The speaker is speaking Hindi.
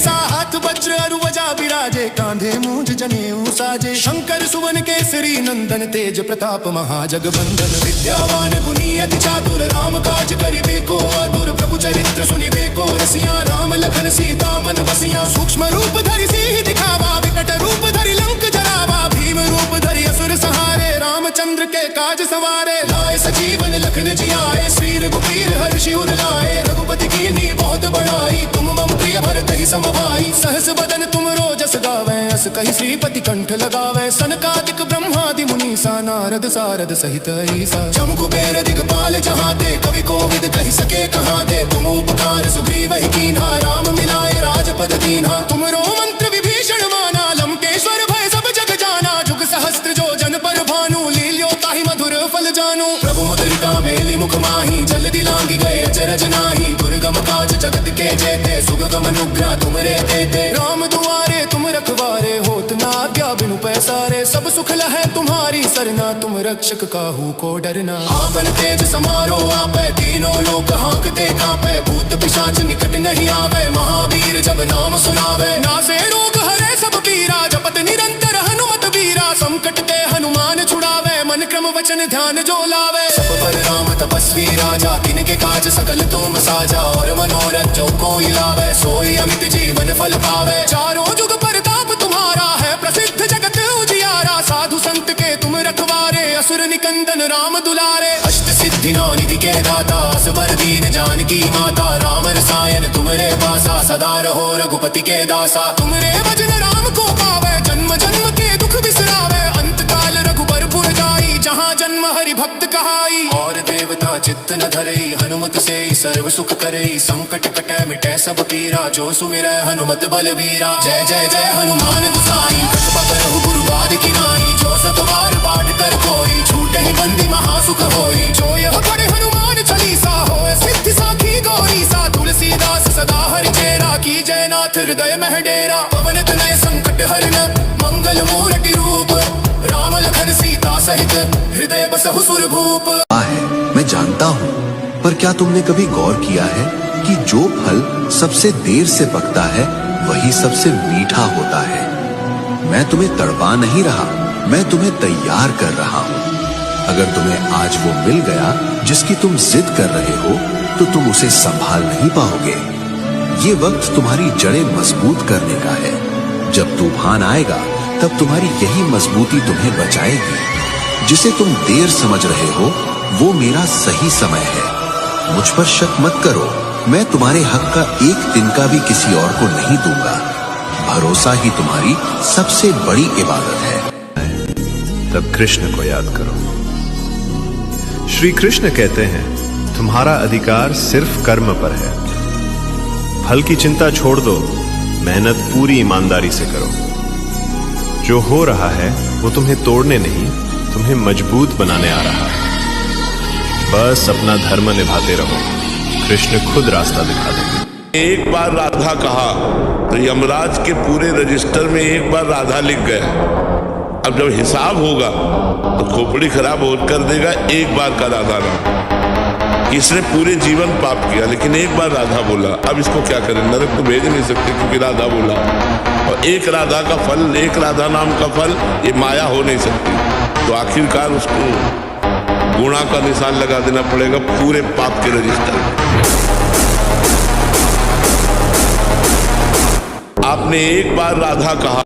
ऐसा हाथ वज्र अरुवजा विराजे, कांधे मूंज जनेऊ साजे। शंकर सुवन केसरी नंदन, तेज प्रताप महाजगबंदन। विद्यावान गुणी अति चातुर, राम काज करिबे को आतुर। प्रभु चरित्र सुनिबे को रसिया, राम लखन सीता मन बसिया। सूक्ष्म रूप धरि सिंह दिखावा, विकट रूप धरि लंक जरावा। भीम रूप धरि असुर संहारे, रामचंद्र के काज सवारे। लाए सजीवन लखन जियाए, श्री रघुवीर हर्षि उर लाए। रघुपति कीन्ही बहुत बड़ाई, तुम मम प्रिय भरत ही समभाई। सहस बदन तुम रोजस गावे, अस कहि श्रीपति कंठ लगावे। सनकादिक ब्रह्मादि मुनीसा, नारद सारद सहित ईसा। जम कुबेर दिगपाल जहाते, कवि कोविद कहि सके कहाते। तुम उपकार सुग्रीव ही कीन्हा, राम मिलाए राजपद दीन्हा। तुमरो मंत्र विभीषण माना, लंकेश्वर भय सब जग जाना। जुग सहस्त्र जो जन पर भानु, लील्यो ताहि मधुर फल जानू। प्रभु मुद्रिका मेलि मुख माहि, जल्दी लांघि गए अचरज नाही। दुर्गम काज जगत के जेते, सुगम अनुग्रह तुमरे देते। राम दुआरे तुम रखवारे, होत न आज्ञा बिनु पैसारे। सब सुख लहै तुम्हारी सरना, तुम रक्षक काहू को डरना। आपन तेज समारो आपै, तीनों लोक हांकते कांपै। भूत पिशाच निकट नहीं आवे, महावीर जब नाम सुनावे। नासे रोग हरै सब पीरा, जपत निरंतर हनुमत वीरा। संकट ते हनुमान छुड़ावे, मन क्रम वचन ध्यान जो लावे। सब पर राम तपस्वी राजा, तिनके काज सकल तुम साजा। और मनोरथ जो कोई लावे, सोई अमित जीवन फल पावे। चारों जुग परताप तुम्हारा है, प्रसिद्ध जगत उजियारा। साधु संत के तुम रखवारे, असुर निकंदन राम दुलारे। अष्ट सिद्धि नौ निधि के दाता, असवर दीन जानकी माता। राम रसायन तुमरे पासा, सदा रहो रघुपति के दासा। तुमरे भजन राम को पावे, जन्म जन्म के दुख बिसरावे। अंत काल रघुबर पुर जाई, जहाँ जन्म हरि भक्त कहाई। और देवता चित्त न धरई, हनुमत से सर्व सुख करई। संकट कटै मिटै सब पीरा, जो सुमिरै हनुमत बलबीरा। जय जय जय हनुमान गोसाई, कष्ट करहु गुरु बाद की नाई। जो सतवार पाठ कर कोई, छूटे ही बंदी महासुख होई। जो यह पढ़े हनुमान चालीसा, होय सिद्धि साखी गौरी सा। तुलसीदास सदा हरि चेरा, की जयनाथ हृदय मह डेरा। पवन तनय संकट हरन, मंगल मूरति रूप। राम लखन सीता सहित, हृदय बसहु सुर भूप। मैं जानता हूँ, पर क्या तुमने कभी गौर किया है कि जो फल सबसे देर से पकता है, वही सबसे मीठा होता है। मैं तुम्हें तड़पा नहीं रहा, मैं तुम्हें तैयार कर रहा हूँ। अगर तुम्हें आज वो मिल गया जिसकी तुम जिद कर रहे हो, तो तुम उसे संभाल नहीं पाओगे। ये वक्त तुम्हारी जड़ें मजबूत करने का है। जब तूफान आएगा, तब तुम्हारी यही मजबूती तुम्हें बचाएगी। जिसे तुम देर समझ रहे हो, वो मेरा सही समय है। मुझ पर शक मत करो, मैं तुम्हारे हक का एक तिनका भी किसी और को नहीं दूंगा। भरोसा ही तुम्हारी सबसे बड़ी इबादत है। तब कृष्ण को याद करो। श्री कृष्ण कहते हैं, तुम्हारा अधिकार सिर्फ कर्म पर है। फल की चिंता छोड़ दो, मेहनत पूरी ईमानदारी से करो। जो हो रहा है वो तुम्हें तोड़ने नहीं, तुम्हें मजबूत बनाने आ रहा है। बस अपना धर्म निभाते रहो, कृष्ण खुद रास्ता दिखा देंगे। एक बार राधा कहा तो यमराज के पूरे रजिस्टर में एक बार राधा लिख गया। अब जब हिसाब होगा तो खोपड़ी खराब हो कर देगा एक बार का राधा नाम। इसने पूरे जीवन पाप किया, लेकिन एक बार राधा बोला। अब इसको क्या करें, नरक तो भेज नहीं सकते क्योंकि राधा बोला। और एक राधा का फल, एक राधा नाम का फल, ये माया हो नहीं सकती। तो आखिरकार उसको गुणा का निशान लगा देना पड़ेगा पूरे पाप के रजिस्टर में। आपने एक बार राधा कहा।